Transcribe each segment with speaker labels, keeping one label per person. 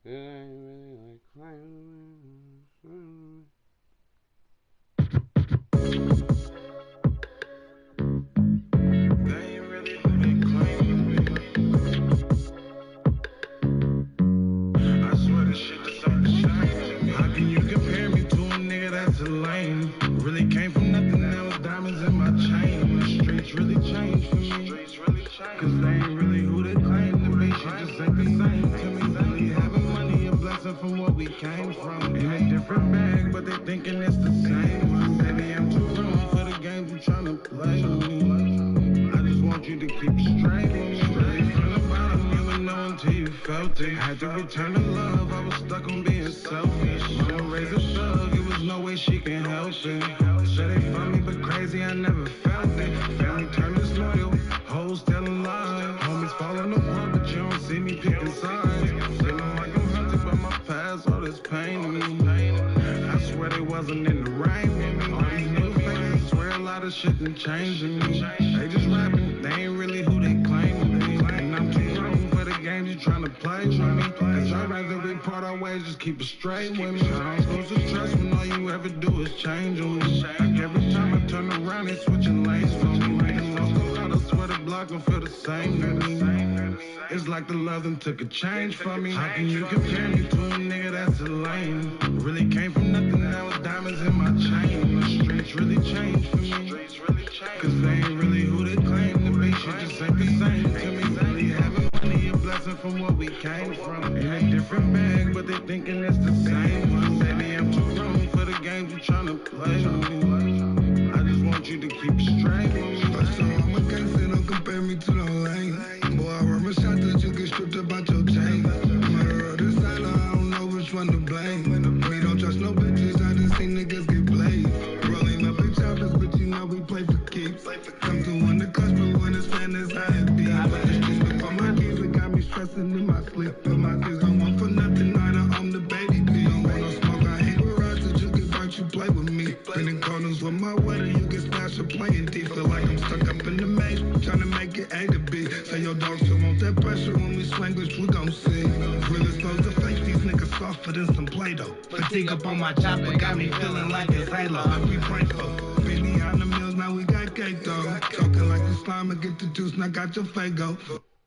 Speaker 1: It ain't really like climbing.
Speaker 2: Really came from nothing, now it's diamonds in my chain. The streets really changed for me. Cause they ain't really who they claim to be. Shit just ain't the same to me. Really having money, a blessing from what we came from. In a different bag, but they thinking it's the same. Maybe I'm too grown for the games you tryna play with me. I just want you to keep straight with me. Straight from the bottom, you would know until you felt it. Had to return to love, I was stuck on being selfish. Mama raised a thug, it was no way she can help it. Said they found me, but crazy, I never felt it. Family turned disloyal, hoes telling lies. Homies falling apart, but you don't see me picking sides. Feeling like I'm hunted by my past, all this pain to me. I swear they wasn't in the rain with me. All these new faces, swear a lot of shit done changed in me. They just rapping, they ain't really who they claim to be. And I'm too grown for the games you tryna play with me. Cause I'd rather we part our ways, just keep it straight with me. I don't lose the trust when all you ever do is change on me. Like every time I turn around, they switching lanes for me. And lost a lot, I swear the block don't feel the same to me. It's like the love them took a change for me. How can you compare me to a nigga that's a lame? Really came from nothing, now it's diamonds in my chain. The streets really changed for me. Cause they ain't really who they claim to be. Shit just ain't the same to me. Really having money, a blessing from what we came from. In a different bag, but they thinking it's the same. Maybe I'm too grown for the games you tryna play with me. I just want you to keep straight with me.
Speaker 3: So I'm a gangster, don't compare me to no lane. Boy, I remember shots that you get stripped about your chain. Murder or designer, I don't know which one to blame. We don't trust no bitches, I just seen niggas get played. Rolling up in choppers, but you know we play for keeps. Come through on the clutch, but when it's fan, it's how it be. Before my kids, it got me stressing in my sleep. But my kids don't want for nothing, I done own the baby. Don't want no smoke, I hate garage that you get burnt, you play with me. Spinning corners with my weather, you get smashed or playing D. Feel like I'm stuck up in the maze, trying to make it A to B. Say your dogs still want that pressure when we swing, which we gon' see. Real exposed to face, these niggas softer than some Play-Doh. Fatigue up on my chopper, got me feeling like it's Halo. We pray for behind the mills, now we got cake though. Talking like the slime and get the juice, now got your Fago.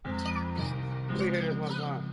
Speaker 1: Let me hear this one time.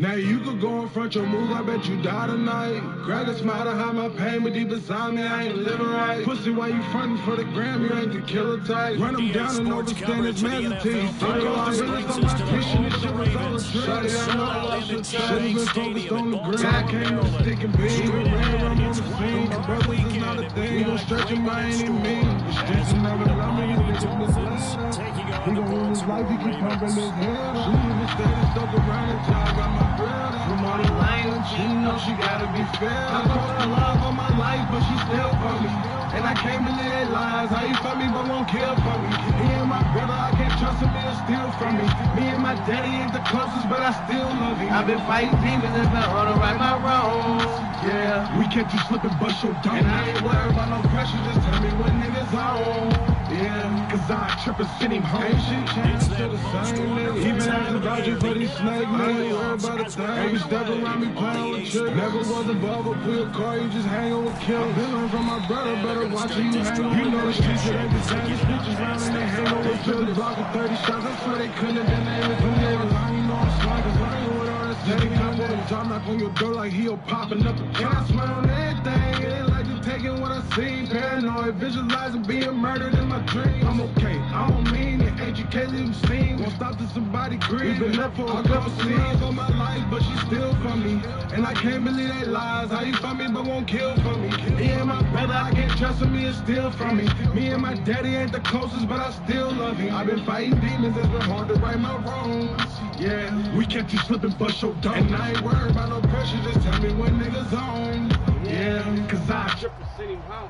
Speaker 2: Now you could go in front your moves, I bet you die tonight. Greg a smile to hide my pain, but deep inside me, I ain't living right. Pussy, why you frontin' for the gram? You ain't the killer type. Run them down and overstand his majesty. I call the realest on my mission, this shit was all a trick. Shawty, I know I lost your time. Should've been focused on the grind. I came with a stick and beam, with red rum on the scene. My brothers is not a thing, we gon' stretch him by any means. The streets will never love me, you niggas misled. He gon' ruin his life, he keep pumping his head. She even stayed stuck around and job got my bread. From all the lines, she know she gotta be fair. I call her love of my life, but she still for me. And I can't believe they lies. How you for me, but won't kill for me. He ain't my brother, I can't trust him, he'll steal from me. Me and my daddy ain't the closest, but I still love him. I've been fighting demons, it's been hard to right my wrongs. Yeah, we kept you slipping, bust your dome. And I ain't worried about no pressure, just tell me what niggas on. Yeah, cause I trip and send him home. Ain't shit changed to the same nigga. Even asking about you for these snake niggas. Worry about a thing. Every step around me playing with tricks. Never was above a pull car, you just hanging with killers. Been learning from my brother, better watch who you hang on. You know the streets, it ain't the same. The snitches round and they hang on with Philly. Block of 30 shots, I swear they couldn't have been able to live. I ain't know I'm smart, cause I ain't with all this thing. I want a job knock on your door like he'll popping up the car. I swear on everything, it ain't like just taking what I see. Paranoid, visualizing being murdered in my dreams. I'm okay, I don't mean it. Educated him seen. Won't stop till somebody grieve. Been left for a couple scenes on my life, but she still for me. And I can't believe they lies. How you for me, but won't kill for me. He ain't my brother, I can't trust him, he'll steal from me. Me and my daddy ain't the closest, but I still love him. I've been fighting demons, it's been hard to right my wrongs. Yeah, we kept you slipping, bust your dome. And I ain't worried about no pressure, just tell me when niggas on. Yeah, cause I trip and send him home.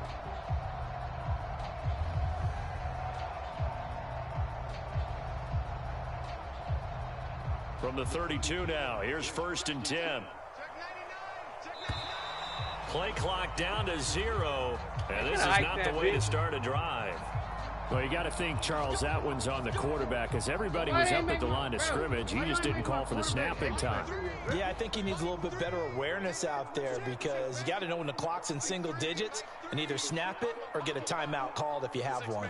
Speaker 4: From the 32 now, here's 1st and 10. Play clock down to 0, and this is not the way to start a drive. Well, you got to think, Charles, that one's on the quarterback because everybody was up at the line of scrimmage. He just didn't call for the snap in time.
Speaker 5: Yeah, I think he needs a little bit better awareness out there because you got to know when the clock's in single digits and either snap it or get a timeout called if you have one.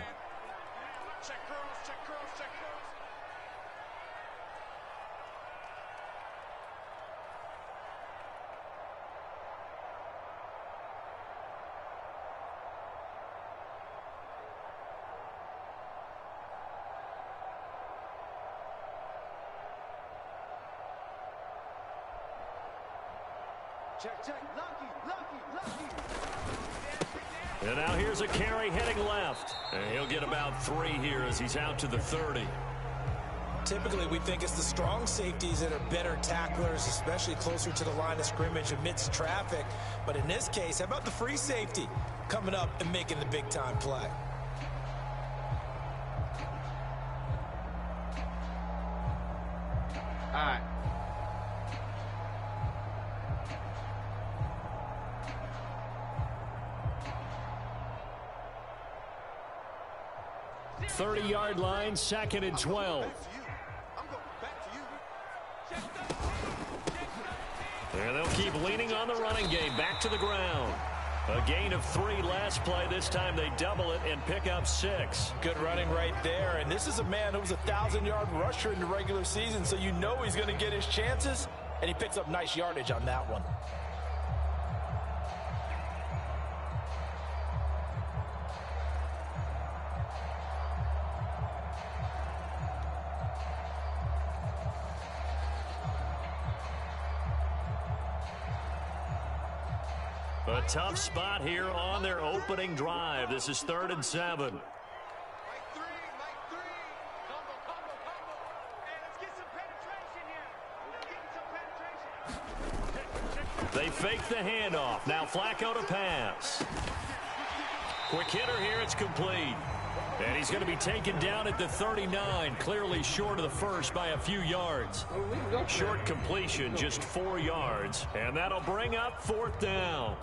Speaker 4: And now here's a carry heading left. And he'll get about 3 here as he's out to the 30.
Speaker 5: Typically, we think it's the strong safeties that are better tacklers, especially closer to the line of scrimmage amidst traffic. But in this case, how about the free safety coming up and making the big-time play?
Speaker 1: All right.
Speaker 4: Thirty-yard line, 2nd and 12. And they'll keep leaning on the running game. Back to the ground. A gain of 3 last play. This time they double it and pick up 6.
Speaker 5: Good running right there. And this is a man who was a 1,000-yard rusher in the regular season, so you know he's going to get his chances, and he picks up nice yardage on that one.
Speaker 4: A tough spot here on their opening drive. This is 3rd and 7. They fake the handoff. Now Flacco to pass. Quick hitter here. It's complete. And he's going to be taken down at the 39, clearly short of the first by a few yards. Short completion, just 4 yards. And that'll bring up 4th down.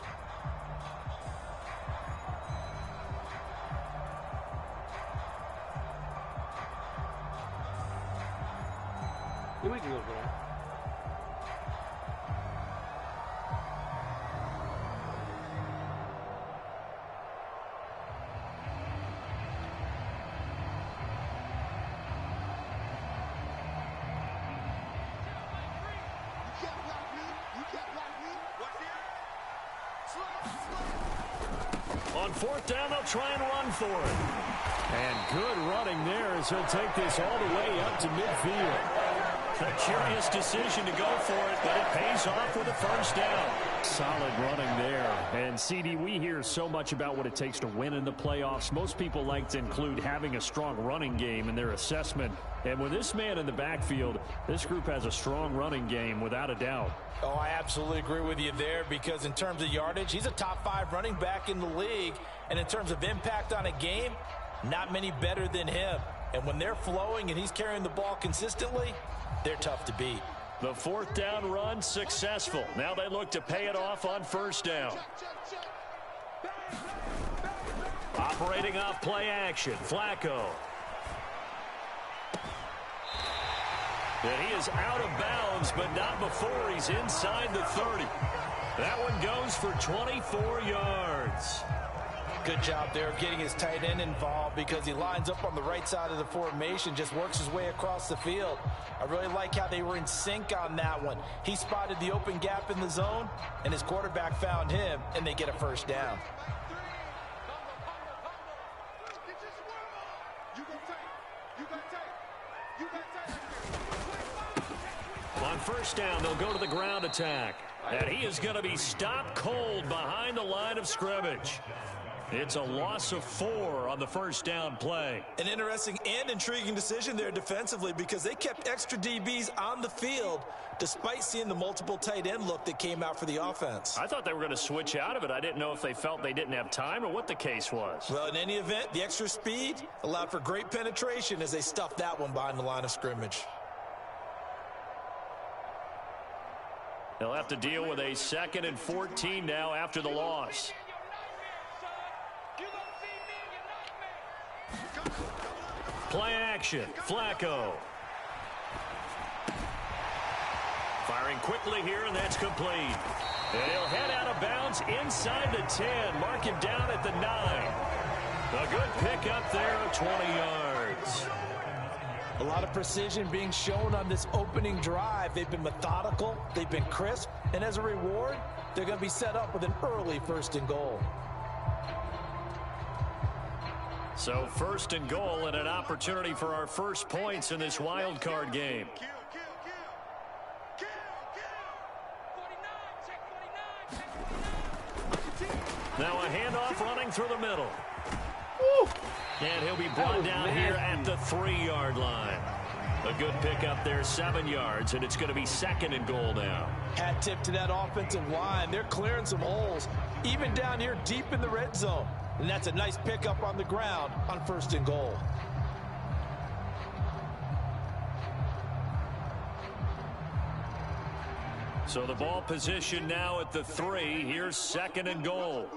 Speaker 1: You might go for that. On 4th down, they'll try and run for it. And good running there as he'll take this all the way up to midfield. A curious decision to go for it, but it pays off with a 1st down.
Speaker 4: Solid running there. And, CD, we hear so much about what it takes to win in the playoffs. Most people like to include having a strong running game in their assessment. And with this man in the backfield, this group has a strong running game without a doubt.
Speaker 5: Oh, I absolutely agree with you there because in terms of yardage, he's a top 5 running back in the league. And in terms of impact on a game, not many better than him. And when they're flowing and he's carrying the ball consistently, they're tough to beat.
Speaker 4: The 4th down run successful. Now they look to pay it off on 1st down. Operating off play action, Flacco. And he is out of bounds, but not before he's inside the 30. That one goes for 24 yards.
Speaker 5: Good job there of getting his tight end involved because he lines up on the right side of the formation, just works his way across the field. I really like how they were in sync on that one. He spotted the open gap in the zone, and his quarterback found him, and they get a 1st down.
Speaker 4: On 1st down, they'll go to the ground attack. And he is going to be stopped cold behind the line of scrimmage. It's a loss of 4 on the 1st down play.
Speaker 5: An interesting and intriguing decision there defensively because they kept extra DBs on the field despite seeing the multiple tight end look that came out for the offense.
Speaker 4: I thought they were going to switch out of it. I didn't know if they felt they didn't have time or what the case was.
Speaker 5: Well, in any event, the extra speed allowed for great penetration as they stuffed that one behind the line of scrimmage.
Speaker 4: They'll have to deal with a 2nd and 14 now after the loss. Play action. Flacco. Firing quickly here, and that's complete. And he'll head out of bounds inside the 10. Mark him down at the 9. A good pickup there of 20 yards.
Speaker 5: A lot of precision being shown on this opening drive. They've been methodical, they've been crisp, and as a reward, they're going to be set up with an early 1st and goal.
Speaker 4: So 1st and goal and an opportunity for our first points in this wild card game. Now a handoff running through the middle.
Speaker 6: Woo.
Speaker 4: And he'll be brought down here at the 3-yard line. A good pickup there, 7 yards, and it's going to be 2nd and goal now.
Speaker 5: Hat tip to that offensive line. They're clearing some holes, even down here deep in the red zone. And that's a nice pickup on the ground on 1st and goal.
Speaker 4: So the ball position now at the 3. Here's 2nd and goal.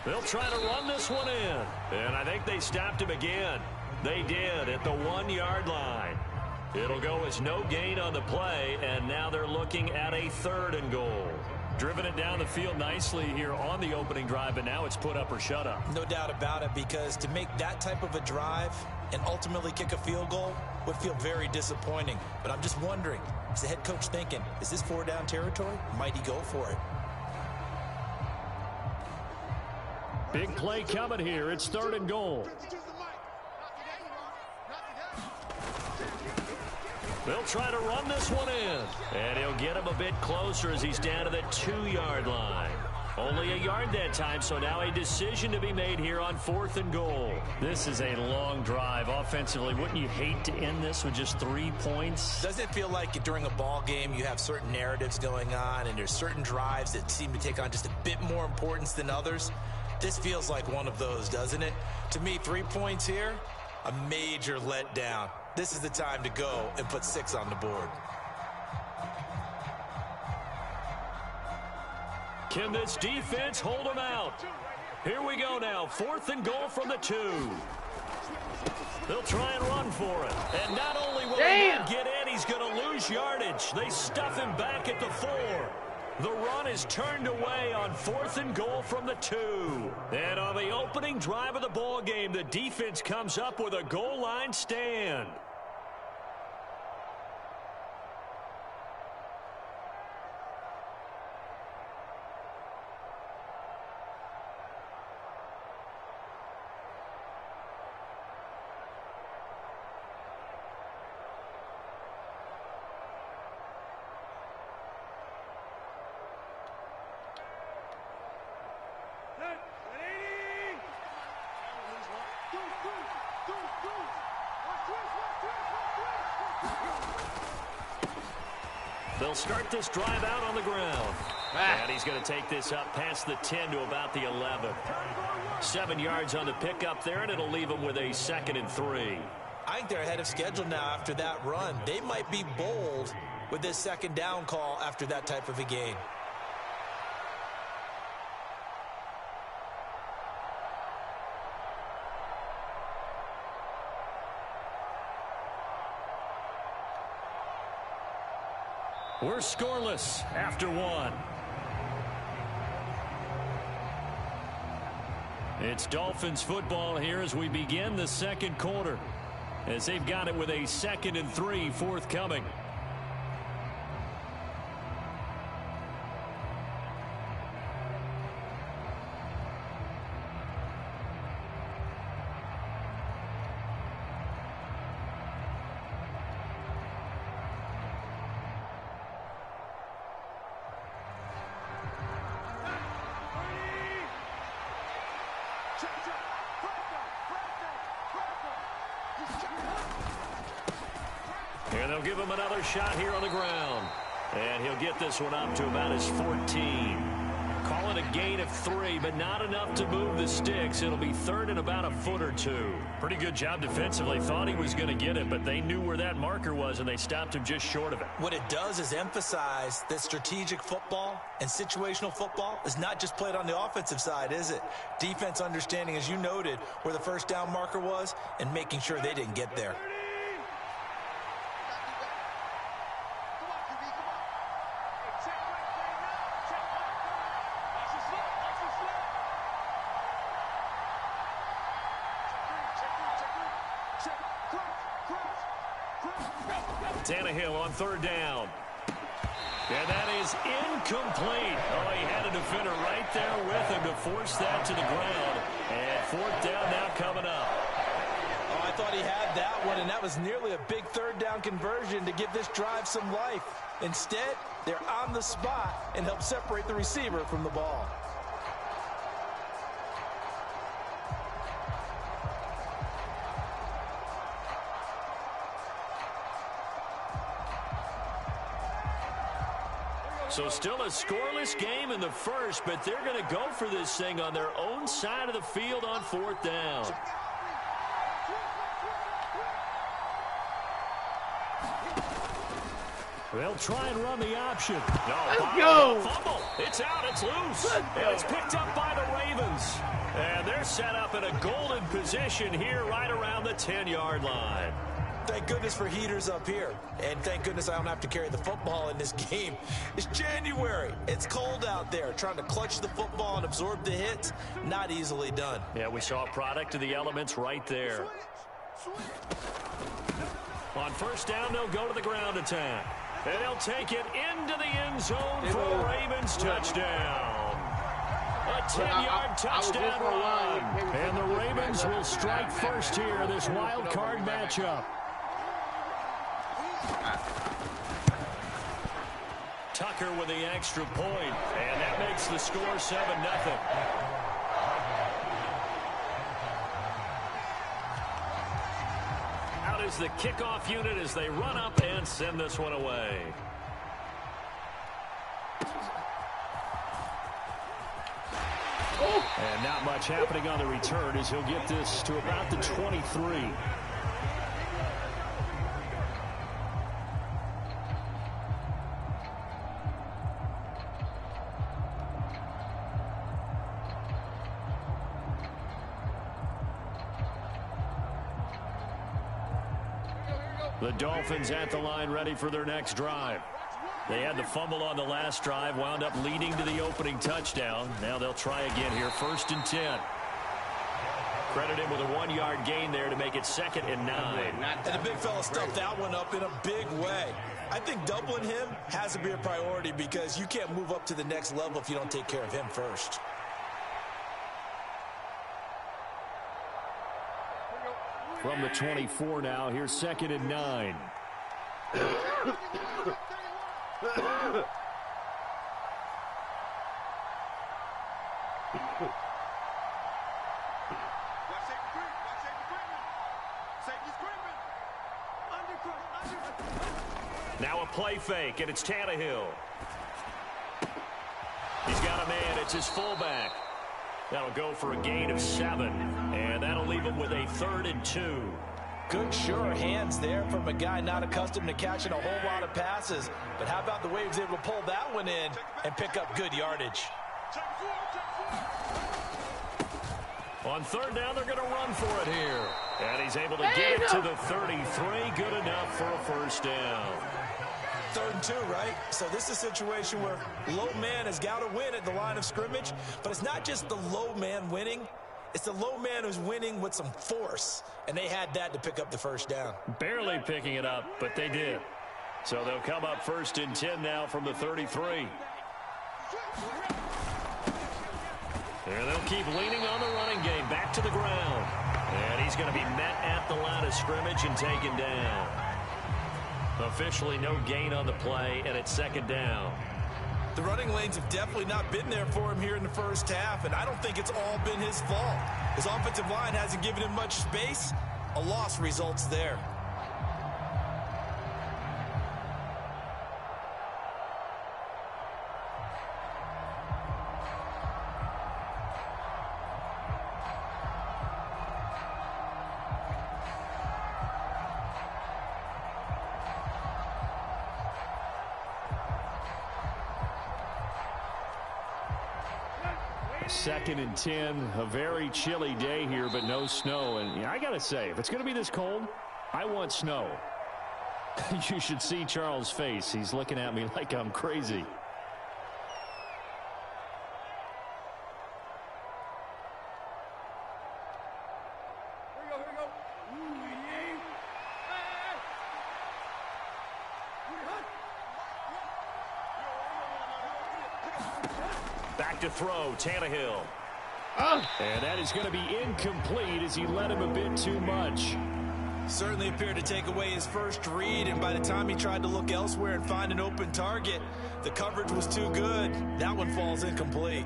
Speaker 4: They'll try to run this one in. And I think they stopped him again. They did at the 1-yard line. It'll go as no gain on the play, and now they're looking at a 3rd and goal. Driven it down the field nicely here on the opening drive, but now it's put up or shut up.
Speaker 5: No doubt about it, because to make that type of a drive and ultimately kick a field goal would feel very disappointing. But I'm just wondering, is the head coach thinking, is this 4-down territory? Might he go for it?
Speaker 4: Big play coming here. It's 3rd and goal. They'll try to run this one in. And he'll get him a bit closer as he's down to the 2-yard line. Only a yard that time, so now a decision to be made here on 4th and goal. This is a long drive offensively. Wouldn't you hate to end this with just 3 points?
Speaker 5: Doesn't it feel like during a ball game you have certain narratives going on and there's certain drives that seem to take on just a bit more importance than others? This feels like one of those, doesn't it? To me, 3 points here, a major letdown. This is the time to go and put 6 on the board.
Speaker 4: Can this defense hold them out? Here we go now. 4th and goal from the 2. They'll try and run for it. And not only will he not get in, he's going to lose yardage. They stuff him back at the 4. The run is turned away on 4th and goal from the 2. And on the opening drive of the ball game, the defense comes up with a goal line stand. They'll start this drive out on the ground. And he's going to take this up past the 10 to about the 11. 7 yards on the pickup there, and it'll leave them with a 2nd and 3.
Speaker 5: I think they're ahead of schedule now after that run. They might be bold with this 2nd down call after that type of a game.
Speaker 4: We're scoreless after 1. It's Dolphins football here as we begin the 2nd quarter, as they've got it with a 2nd and 3 forthcoming. And they'll give him another shot here on the ground. And he'll get this one up to about his 14. Call call it a gain of 3, but not enough to move the sticks. It'll be third and about a foot or two. Pretty good job defensively. Thought he was going to get it, but they knew where that marker was, and they stopped him just short of it.
Speaker 5: What it does is emphasize that strategic football and situational football is not just played on the offensive side, is it? Defense understanding, as you noted, where the first down marker was and making sure they didn't get there.
Speaker 4: Tannehill on third down. And that is incomplete. Oh, he had a defender right there with him to force that to the ground. And fourth down now coming up.
Speaker 5: Oh, I thought he had that one, and that was nearly a big third down conversion to give this drive some life. Instead, they're on the spot and help separate the receiver from the ball.
Speaker 4: So still a scoreless game in the first, but they're going to go for this thing on their own side of the field on fourth down. They'll try and run the option. No,
Speaker 6: Let's go.
Speaker 4: Fumble. It's out. It's loose. And it's picked up by the Ravens. And they're set up in a golden position here right around the 10-yard line.
Speaker 5: Thank goodness for heaters up here. And thank goodness I don't have to carry the football in this game. It's January. It's cold out there. Trying to clutch the football and absorb the hits, not easily done.
Speaker 4: Yeah, we saw a product of the elements right there. On first down, they'll go to the ground attack. And they'll take it into the end zone for a Ravens touchdown. A 10-yard touchdown run. And the Ravens will strike first here, this wild card matchup. Tucker with the extra point, and that makes the score 7-0. Out is the kickoff unit as they run up and send this one away. And not much happening on the return as he'll get this to about the 23. The Dolphins at the line ready for their next drive. They had the fumble on the last drive, wound up leading to the opening touchdown. Now they'll try again here, 1st and 10. Credit him with a 1-yard gain there to make it 2nd and 9.
Speaker 5: And the big fella stuffed that one up in a big way. I think doubling him has to be a priority because you can't move up to the next level if you don't take care of him first.
Speaker 4: From the 24 now, here's 2nd and 9. Now a play fake, and it's Tannehill. He's got a man. It's his fullback. That'll go for a gain of 7, and that'll leave him with a 3rd and 2.
Speaker 5: Good, sure hands there from a guy not accustomed to catching a whole lot of passes. But how about the way he was able to pull that one in and pick up good yardage?
Speaker 4: On 3rd down, they're going to run for it here. And he's able to get it to the 33. Good enough for a 1st down.
Speaker 5: 3rd and 2, right? So this is a situation where low man has got to win at the line of scrimmage. But it's not just the low man winning. It's the low man who's winning with some force. And they had that to pick up the 1st down.
Speaker 4: Barely picking it up, but they did. So they'll come up 1st and 10 now from the 33. And they'll keep leaning on the running game back to the ground. And he's going to be met at the line of scrimmage and taken down. Officially no gain on the play, and it's 2nd down.
Speaker 5: The running lanes have definitely not been there for him here in the first half, and I don't think it's all been his fault. His offensive line hasn't given him much space. A loss results there.
Speaker 1: 2nd and 10. A very chilly day here, but no snow. And I got to say, if it's going to be this cold, I want snow. You should see Charles' face. He's looking at me like I'm crazy.
Speaker 4: Back to throw, Tannehill. And that is going to be incomplete as he led him a bit too much.
Speaker 5: Certainly appeared to take away his first read, and by the time he tried to look elsewhere and find an open target, the coverage was too good. That one falls incomplete.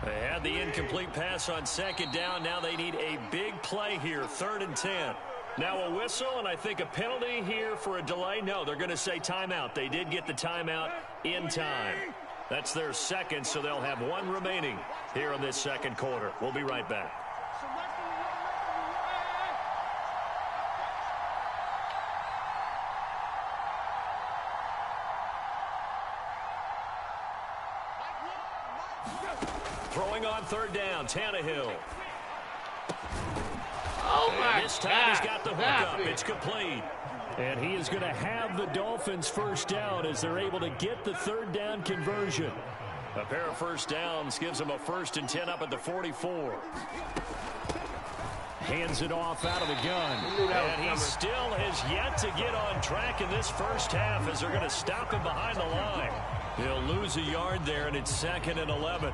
Speaker 4: They had the incomplete pass on 2nd down. Now they need a big play here, 3rd and 10. Now a whistle, and I think a penalty here for a delay. No, they're going to say timeout. They did get the timeout in time. That's their second, so they'll have one remaining here in this second quarter. We'll be right back. Throwing on 3rd down, Tannehill.
Speaker 6: Oh, my God.
Speaker 4: This time he's got the hook up. It's complete. And he is going to have the Dolphins first down as they're able to get the 3rd down conversion. A pair of first downs gives them a 1st and 10 up at the 44. Hands it off out of the gun. And he still has yet to get on track in this first half as they're going to stop him behind the line. He'll lose a yard there, and it's 2nd and 11.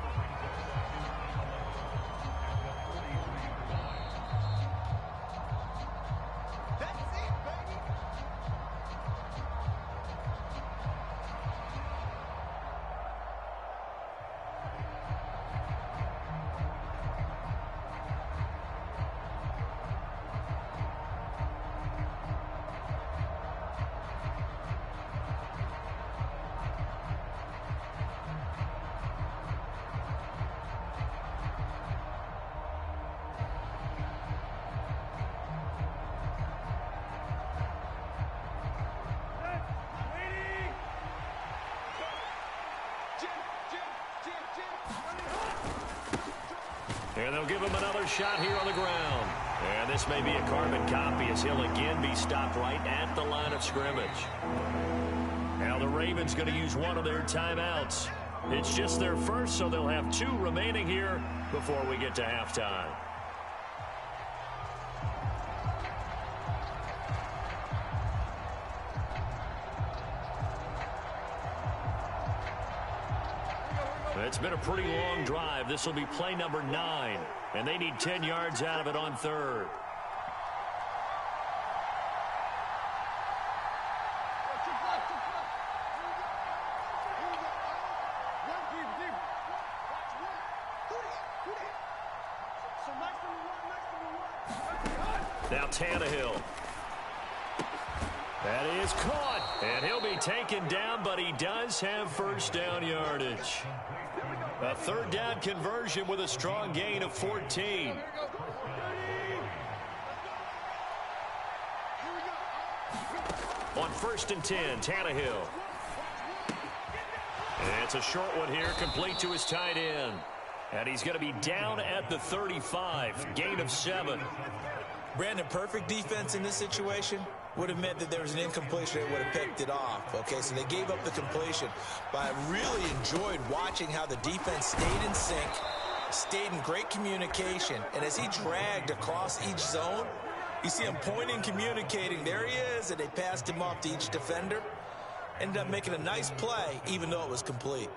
Speaker 4: And they'll give him another shot here on the ground. And this may be a carbon copy as he'll again be stopped right at the line of scrimmage. Now the Ravens going to use one of their timeouts. It's just their first, so they'll have 2 remaining here before we get to halftime. It's been a pretty long drive. This will be play number 9, and they need 10 yards out of it on 3rd. Now Tannehill. That is caught, and he'll be taken down, but he does have first down yardage. A 3rd down conversion with a strong gain of 14. On 1st and 10, Tannehill. And it's a short one here, complete to his tight end. And he's going to be down at the 35, gain of 7.
Speaker 5: Brandon, perfect defense in this situation would have meant that there was an incompletion that would have picked it off. Okay, so they gave up the completion. But I really enjoyed watching how the defense stayed in sync, stayed in great communication. And as he dragged across each zone, you see him pointing, communicating. There he is, and they passed him off to each defender. Ended up making a nice play, even though it was complete.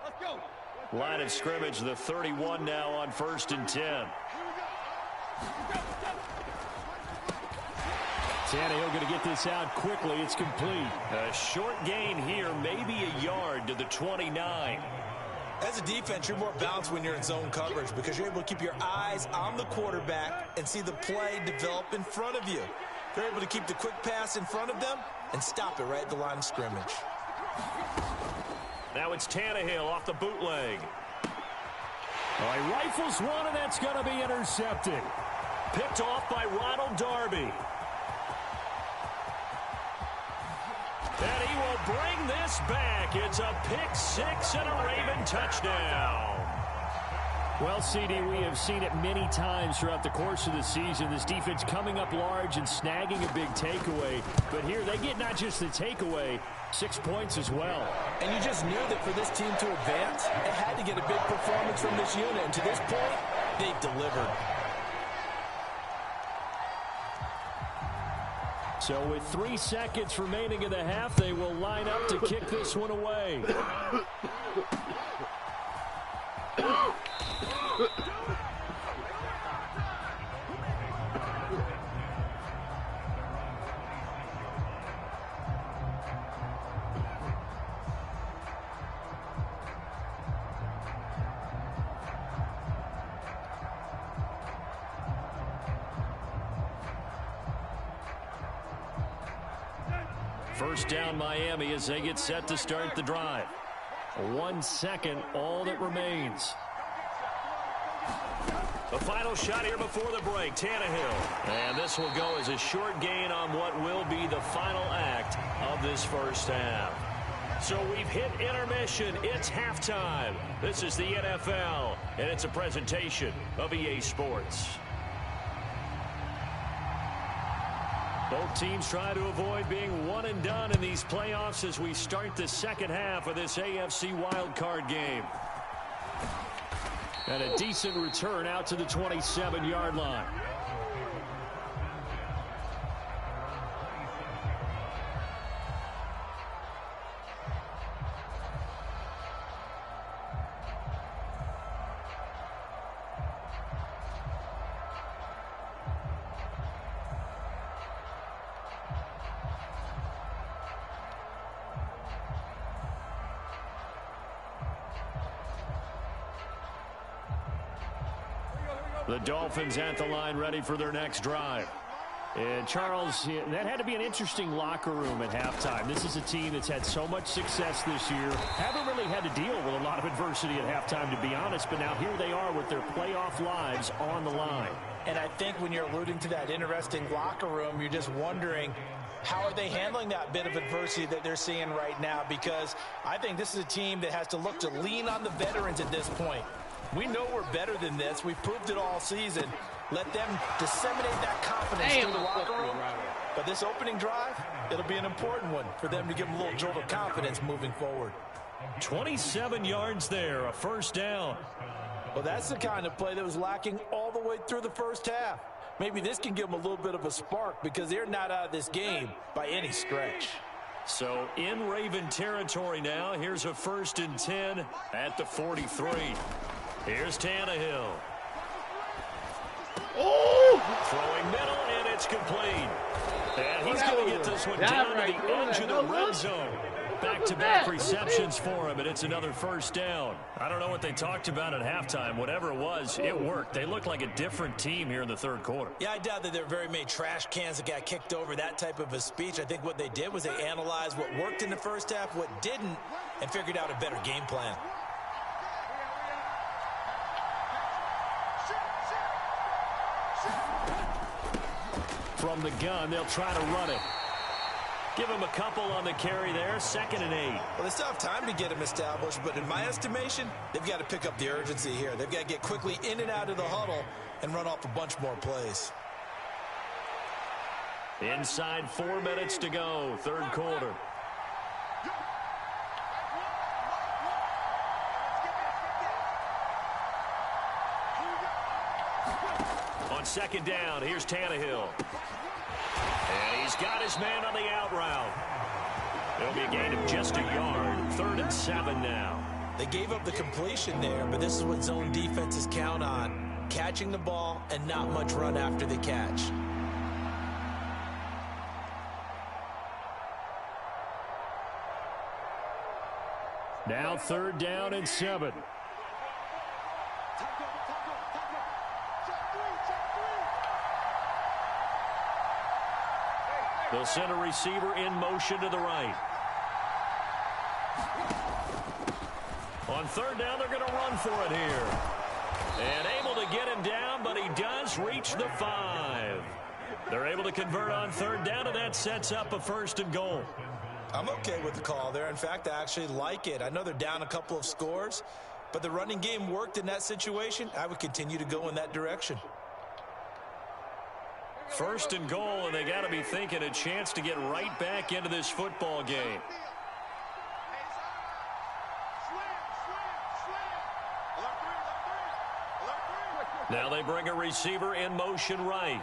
Speaker 6: Let's go.
Speaker 4: Line of scrimmage, the 31 now on 1st and 10.
Speaker 1: Tannehill going to get this out quickly. It's complete.
Speaker 4: A short gain here, maybe a yard to the 29.
Speaker 5: As a defense, you're more balanced when you're in zone coverage because you're able to keep your eyes on the quarterback and see the play develop in front of you. You're able to keep the quick pass in front of them and stop it right at the line of scrimmage.
Speaker 4: Now it's Tannehill off the bootleg.
Speaker 1: He rifles one, and that's going to be intercepted.
Speaker 4: Picked off by Ronald Darby. And he will bring this back. It's a pick six and a Raven touchdown.
Speaker 1: Well, CD, we have seen it many times throughout the course of the season. This defense coming up large and snagging a big takeaway. But here they get not just the takeaway, 6 points as well.
Speaker 5: And you just knew that for this team to advance, it had to get a big performance from this unit. And to this point, they've delivered.
Speaker 1: So with 3 seconds remaining in the half, they will line up to kick this one away. First down Miami as they get set to start the drive. 1 second, all that remains.
Speaker 4: The final shot here before the break, Tannehill. And this will go as a short gain on what will be the final act of this first half. So we've hit intermission. It's halftime. This is the NFL, and it's a presentation of EA Sports. Both teams try to avoid being one and done in these playoffs as we start the second half of this AFC wildcard game. And a decent return out to the 27-yard line. The Dolphins at the line ready for their next drive. And Charles, that had to be an interesting locker room at halftime. This is a team that's had so much success this year. Haven't really had to deal with a lot of adversity at halftime, to be honest. But now here they are with their playoff lives on the line.
Speaker 5: And I think when you're alluding to that interesting locker room, you're just wondering, how are they handling that bit of adversity that they're seeing right now? Because I think this is a team that has to look to lean on the veterans at this point. We know we're better than this. We've proved it all season. Let them disseminate that confidence through the locker room. But this opening drive, it'll be an important one for them to give them a little jolt of confidence moving forward.
Speaker 4: 27 yards there, a first down.
Speaker 5: Well, that's the kind of play that was lacking all the way through the first half. Maybe this can give them a little bit of a spark because they're not out of this game by any stretch.
Speaker 4: So in Raven territory now. Here's a 1st and 10 at the 43. Here's Tannehill.
Speaker 6: Oh!
Speaker 4: Throwing middle, and it's complete. And he's going to get this one down to the edge of the red zone. Back-to-back receptions for him, and it's another first down. I don't know what they talked about at halftime. Whatever it was, it worked. They look like a different team here in the third quarter.
Speaker 5: Yeah, I doubt that there are very many trash cans that got kicked over, that type of a speech. I think what they did was they analyzed what worked in the first half, what didn't, and figured out a better game plan.
Speaker 1: From the gun, they'll try to run it.
Speaker 4: Give him a couple on the carry there, 2nd and 8.
Speaker 5: Well, they still have time to get him established, but in my estimation, they've got to pick up the urgency here. They've got to get quickly in and out of the huddle and run off a bunch more plays.
Speaker 4: Inside 4 minutes to go, third quarter. On 2nd down, here's Tannehill. And he's got his man on the out route. It'll be a gain of just a yard. 3rd and 7 now.
Speaker 5: They gave up the completion there, but this is what zone defenses count on. Catching the ball and not much run after the catch.
Speaker 1: Now 3rd down and 7. They'll send a receiver in motion to the right. On 3rd down, they're going to run for it here. And able to get him down, but he does reach the 5. They're able to convert on 3rd down, and that sets up a 1st and goal.
Speaker 5: I'm okay with the call there. In fact, I actually like it. I know they're down a couple of scores, but the running game worked in that situation. I would continue to go in that direction.
Speaker 1: 1st and goal, and they got to be thinking a chance to get right back into this football game. Now they bring a receiver in motion right.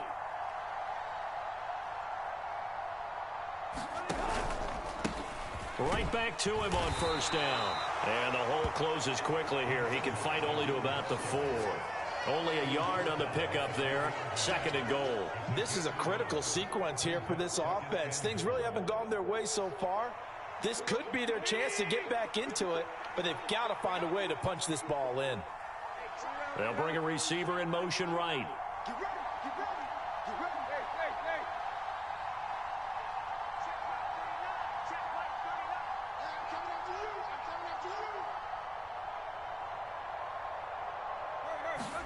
Speaker 1: Right back to him on 1st down. And the hole closes quickly here. He can fight only to about the 4. Only a yard on the pickup there. 2nd and goal.
Speaker 5: This is a critical sequence here for this offense. Things really haven't gone their way so far. This could be their chance to get back into it, but they've got to find a way to punch this ball in.
Speaker 1: They'll bring a receiver in motion right.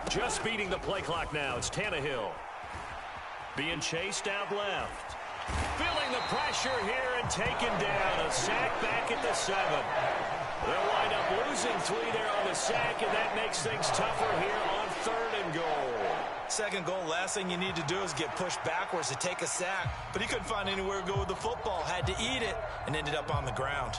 Speaker 1: Just beating the play clock now. It's Tannehill. Being chased out left. Feeling the pressure here and taken down. A sack back at the 7. They'll wind up losing 3 there on the sack, and that makes things tougher here on 3rd and goal.
Speaker 5: 2nd goal, last thing you need to do is get pushed backwards to take a sack. But he couldn't find anywhere to go with the football. Had to eat it and ended up on the ground.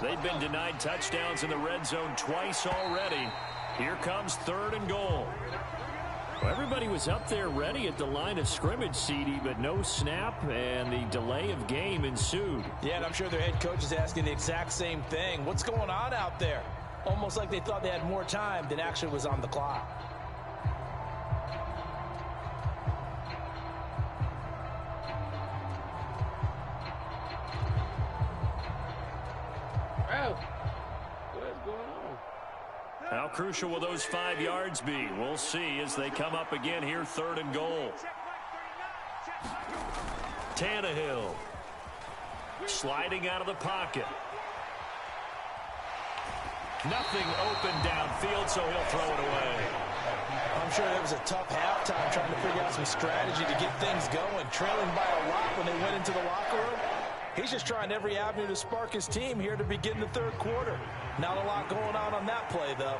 Speaker 1: They've been denied touchdowns in the red zone twice already. Here comes 3rd and goal. Well, everybody was up there ready at the line of scrimmage, CD, but no snap, and the delay of game ensued.
Speaker 5: Yeah, and I'm sure their head coach is asking the exact same thing. What's going on out there? Almost like they thought they had more time than actually was on the clock.
Speaker 1: How crucial will those 5 yards be? We'll see as they come up again here, 3rd and goal. Tannehill sliding out of the pocket. Nothing open downfield, so he'll throw it away.
Speaker 5: I'm sure that was a tough halftime trying to figure out some strategy to get things going. Trailing by a lot when they went into the locker room. He's just trying every avenue to spark his team here to begin the 3rd quarter. Not a lot going on that play, though.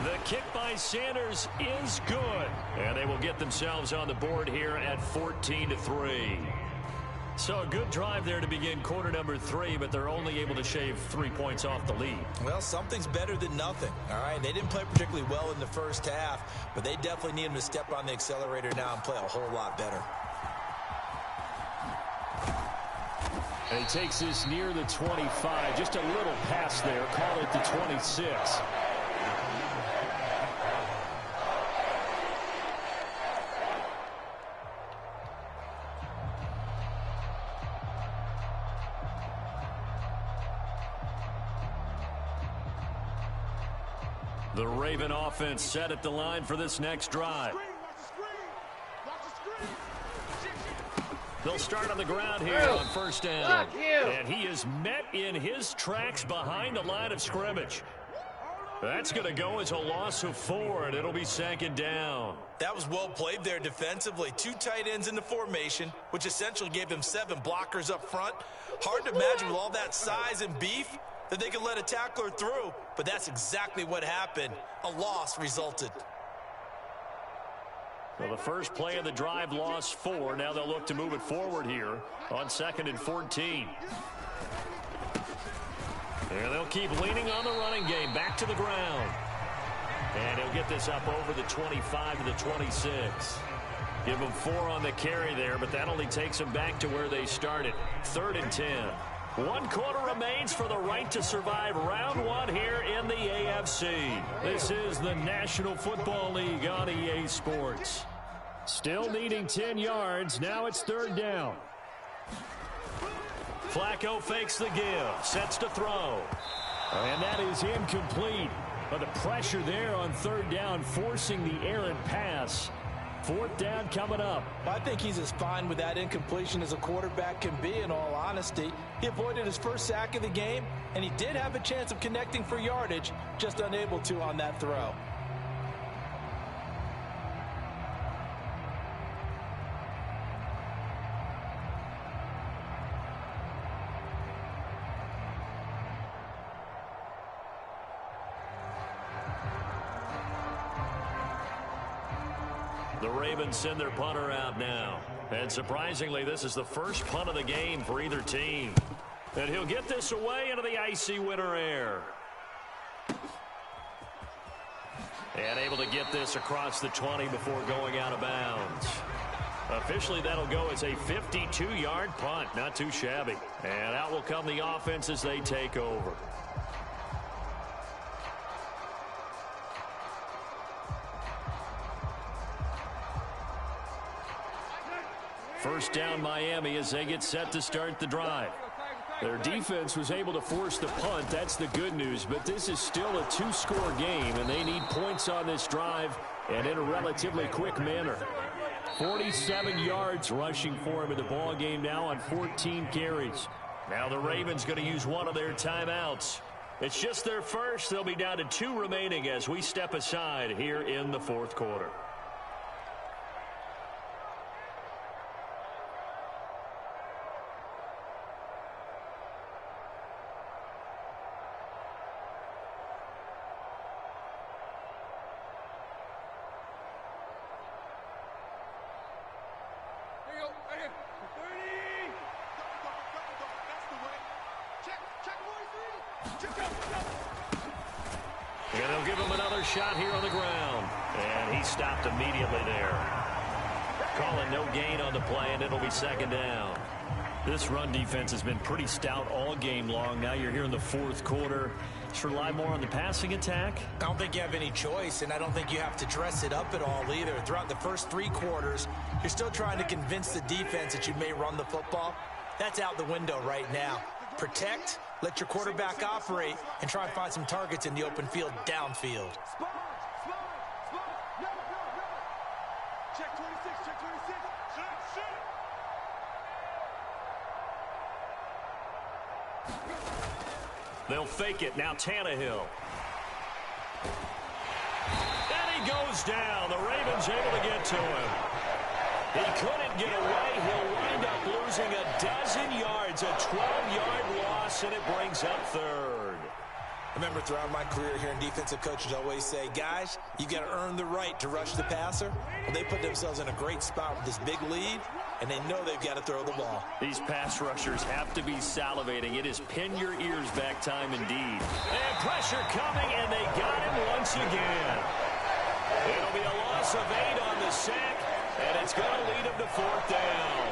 Speaker 1: The kick by Sanders is good. And they will get themselves on the board here at 14-3. So a good drive there to begin quarter number 3, but they're only able to shave 3 points off the lead.
Speaker 5: Well, something's better than nothing, all right? They didn't play particularly well in the first half, but they definitely need him to step on the accelerator now and play a whole lot better.
Speaker 1: And he takes this near the 25. Just a little pass there. Call it the 26. The Raven offense set at the line for this next drive. They'll start on the ground here on 1st down. And he is met in his tracks behind the line of scrimmage. That's going to go as a loss of 4, and it'll be 2nd down.
Speaker 5: That was well played there defensively. 2 tight ends in the formation, which essentially gave them 7 blockers up front. Hard to imagine with all that size and beef that they could let a tackler through, but that's exactly what happened. A loss resulted.
Speaker 1: Well, the first play of the drive lost 4. Now they'll look to move it forward here on 2nd and 14. And they'll keep leaning on the running game. Back to the ground.
Speaker 4: And he'll get this up over the 25 to the 26. Give them 4 on the carry there, but that only takes them back to where they started. 3rd and 10. 1 quarter remains for the right to survive round 1 here in the AFC. This is the National Football League on EA Sports. Still needing 10 yards. Now it's 3rd down. Flacco fakes the give. Sets to throw. And that is incomplete. But the pressure there on 3rd down, forcing the errant pass. 4th down coming up.
Speaker 5: I think he's as fine with that incompletion as a quarterback can be, in all honesty. He avoided his first sack of the game, and he did have a chance of connecting for yardage, just unable to on that throw.
Speaker 4: The Ravens send their punter out now. And surprisingly, this is the first punt of the game for either team. And he'll get this away into the icy winter air. And able to get this across the 20 before going out of bounds. Officially, that'll go as a 52-yard punt. Not too shabby. And out will come the offense as they take over. First down Miami as they get set to start the drive. Their defense was able to force the punt. That's the good news. But this is still a 2-score game, and they need points on this drive and in a relatively quick manner. 47 yards rushing for him in the ball game now on 14 carries. Now the Ravens going to use one of their timeouts. It's just their first. They'll be down to 2 remaining as we step aside here in the 4th quarter. And they'll give him another shot here on the ground. And he stopped immediately there. Calling no gain on the play, and it'll be 2nd down. This run defense has been pretty stout all game long. Now you're here in the 4th quarter. Just rely more on the passing attack?
Speaker 5: I don't think you have any choice, and I don't think you have to dress it up at all either. Throughout the first 3 quarters, you're still trying to convince the defense that you may run the football. That's out the window right now. Protect, let your quarterback operate, and try and find some targets in the open field downfield.
Speaker 6: Check 26, check 26.
Speaker 4: They'll fake it. Now Tannehill. And he goes down. The Ravens able to get to him. He couldn't get away. He'll wind up losing a dozen yards. A 12-yard loss, and it brings up 3rd.
Speaker 5: I remember throughout my career hearing defensive coaches always say, guys, you got to earn the right to rush the passer. Well, they put themselves in a great spot with this big lead, and they know they've got to throw the ball.
Speaker 4: These pass rushers have to be salivating. It is pin your ears back time indeed. And pressure coming, and they got him once again. It'll be a loss of 8 on the sack, and it's going to lead him to 4th down.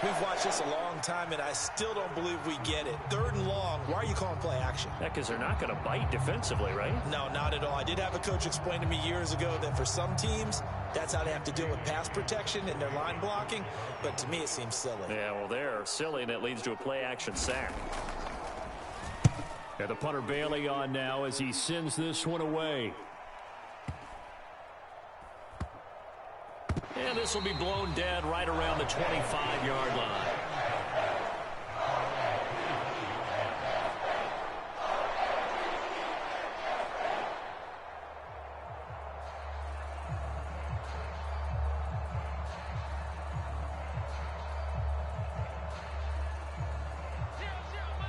Speaker 5: We've watched this a long time, and I still don't believe we get it. 3rd and long, why are you calling play action?
Speaker 4: Yeah, because they're not going to bite defensively, right?
Speaker 5: No, not at all. I did have a coach explain to me years ago that for some teams, that's how they have to deal with pass protection and their line blocking, but to me it seems silly.
Speaker 4: Yeah, well, they're silly, and it leads to a play-action sack. And the punter Bailey on now as he sends this one away. And this will be blown dead right around the 25-yard line.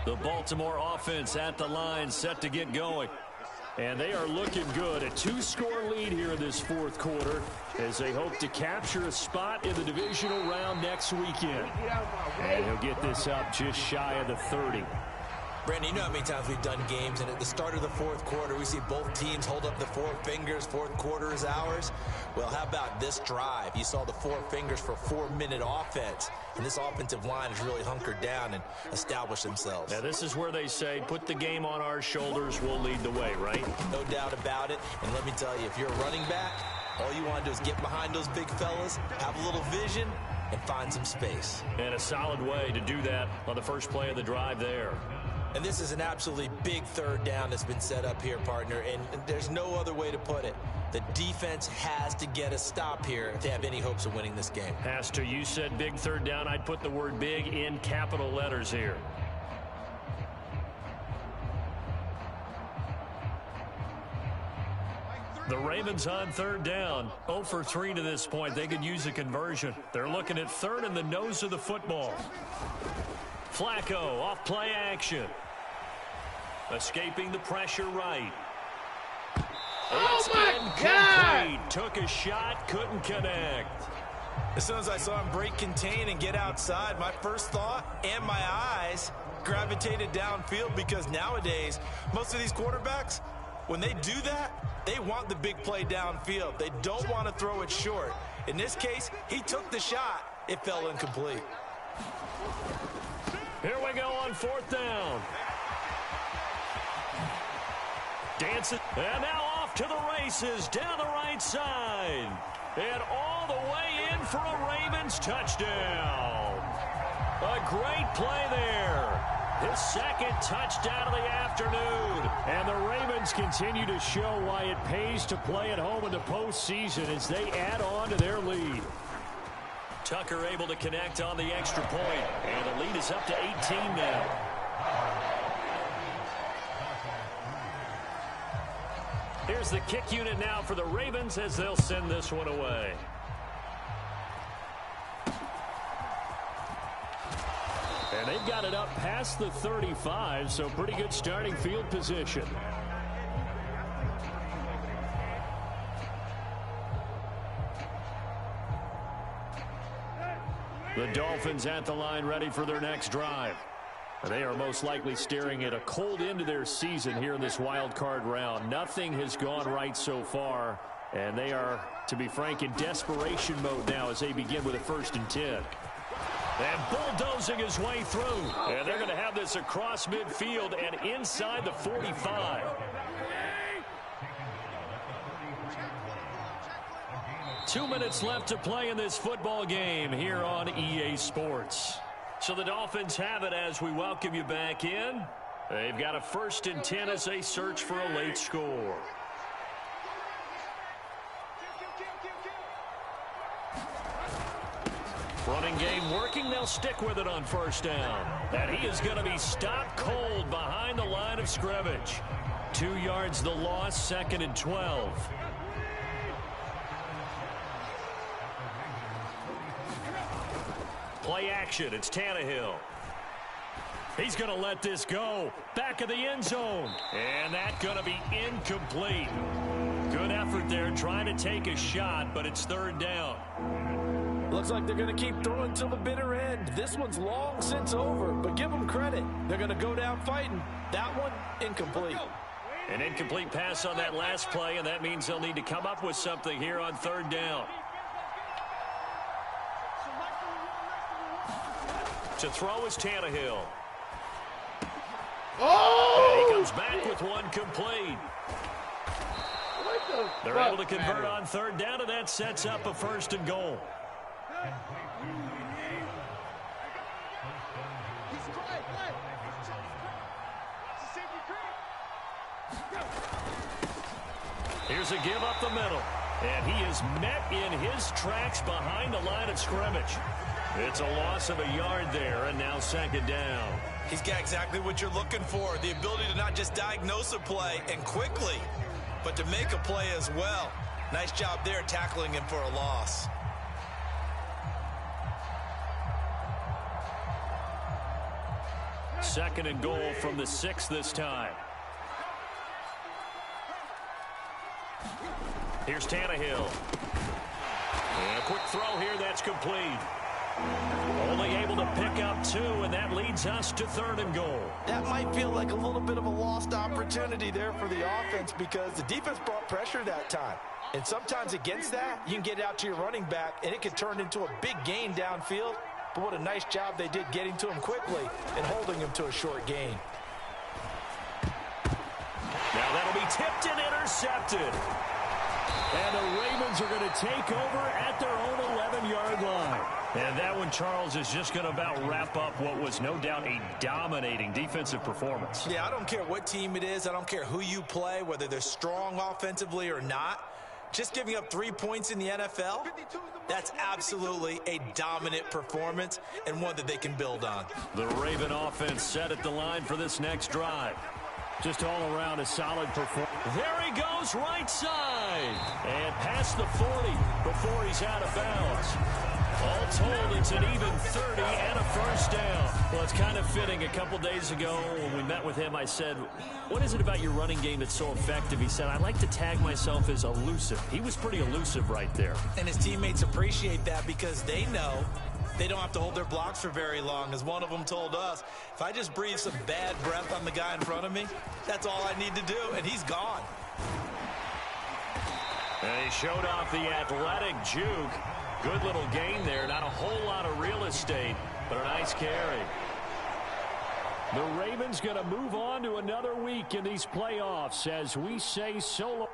Speaker 4: The Baltimore offense at the line, set to get going. And they are looking good. A 2-score lead here in this 4th quarter as they hope to capture a spot in the divisional round next weekend. And he'll get this up just shy of the 30.
Speaker 5: Brandon, you know how many times we've done games, and at the start of the fourth quarter, we see both teams hold up the four fingers, fourth quarter is ours. Well, how about this drive? You saw the four fingers for 4-minute offense, and this offensive line has really hunkered down and established themselves.
Speaker 1: Now, this is where they say, put the game on our shoulders, we'll lead the way, right?
Speaker 5: No doubt about it, and let me tell you, if you're a running back, all you want to do is get behind those big fellas, have a little vision, and find some space.
Speaker 1: And a solid way to do that on the first play of the drive there.
Speaker 5: And this is an absolutely big third down that's been set up here, partner, and there's no other way to put it. The defense has to get a stop here if they have any hopes of winning this game.
Speaker 1: Has to. You said big third down. I'd put the word big in capital letters here. The Ravens on third down. 0 for 3 to this point. They could use a conversion. They're looking at third in the nose of the football. Flacco off play action. Escaping the pressure right.
Speaker 6: Oh, my God!
Speaker 1: Took a shot, couldn't connect.
Speaker 5: As soon as I saw him break contain and get outside, my first thought and my eyes gravitated downfield, because nowadays, most of these quarterbacks, when they do that, they want the big play downfield. They don't want to throw it short. In this case, he took the shot. It fell incomplete.
Speaker 1: Here we go on fourth down. Dancing, and now off to the races down the right side. And all the way in for a Ravens touchdown. A great play there. His second touchdown of the afternoon. And the Ravens continue to show why it pays to play at home in the postseason as they add on to their lead. Tucker able to connect on the extra point. And the lead is up to 18 now. Here's the kick unit now for the Ravens as they'll send this one away. And they've got it up past the 35, so pretty good starting field position. The Dolphins at the line ready for their next drive. They are most likely staring at a cold end to their season here in this wild card round. Nothing has gone right so far, and they are, to be frank, in desperation mode now as they begin with a 1st and 10. And bulldozing his way through. And they're going to have this across midfield and inside the 45. Two minutes left to play in this football game here on EA Sports. So the Dolphins have it as we welcome you back in. They've got a 1st and 10 as they search for a late score. Running game working. They'll stick with it on 1st down. And he is going to be stopped cold behind the line of scrimmage. 2 yards the loss, 2nd and 12. Play action. It's Tannehill. He's going to let this go. Back of the end zone. And that's going to be incomplete. Good effort there trying to take a shot, but it's 3rd down.
Speaker 5: Looks like they're going to keep throwing till the bitter end. This one's long since over, but give them credit. They're going to go down fighting. That one, incomplete.
Speaker 1: An incomplete pass on that last play, and that means they'll need to come up with something here on 3rd down. To throw is Tannehill.
Speaker 6: Oh!
Speaker 1: And he comes back with one complete. They're able to convert on 3rd down, and that sets up a 1st and goal. Here's a give up the middle. And he is met in his tracks behind the line of scrimmage. It's a loss of a yard there, and now 2nd down.
Speaker 5: He's got exactly what you're looking for, the ability to not just diagnose a play and quickly, but to make a play as well. Nice job there tackling him for a loss.
Speaker 1: Second and goal from the 6 this time. Here's Tannehill. And a quick throw here, that's complete. Only able to pick up 2, and that leads
Speaker 4: leads us to 3rd and goal.
Speaker 5: That might feel like a little bit of a lost opportunity there for the offense because the defense brought pressure that time. And sometimes against that, you can get out to your running back, and it can turn into a big gain downfield. But what a nice job they did getting to him quickly and holding him to a short gain.
Speaker 4: Now that'll be tipped and intercepted.
Speaker 1: And the Ravens are going to take over at their own 11-yard line.
Speaker 4: And that one, Charles, is just going to about wrap up what was no doubt a dominating defensive performance.
Speaker 5: Yeah, I don't care what team it is. I don't care who you play, whether they're strong offensively or not. Just giving up 3 points in the NFL, that's absolutely a dominant performance and one that they can build on.
Speaker 4: The Raven offense set at the line for this next drive.
Speaker 1: Just all around a solid performance.
Speaker 4: There he goes, right side. And past the 40 before he's out of bounds. All told, it's an even 30 and a first down.
Speaker 1: Well, it's kind of fitting. A couple days ago when we met with him, I said, what is it about your running game that's so effective? He said, I like to tag myself as elusive. He was pretty elusive right there.
Speaker 5: And his teammates appreciate that because they know they don't have to hold their blocks for very long. As one of them told us, if I just breathe some bad breath on the guy in front of me, that's all I need to do, and he's gone.
Speaker 4: And he showed off the athletic juke. Good little gain there. Not a whole lot of real estate, but a nice carry.
Speaker 1: The Ravens going to move on to another week in these playoffs as we say so.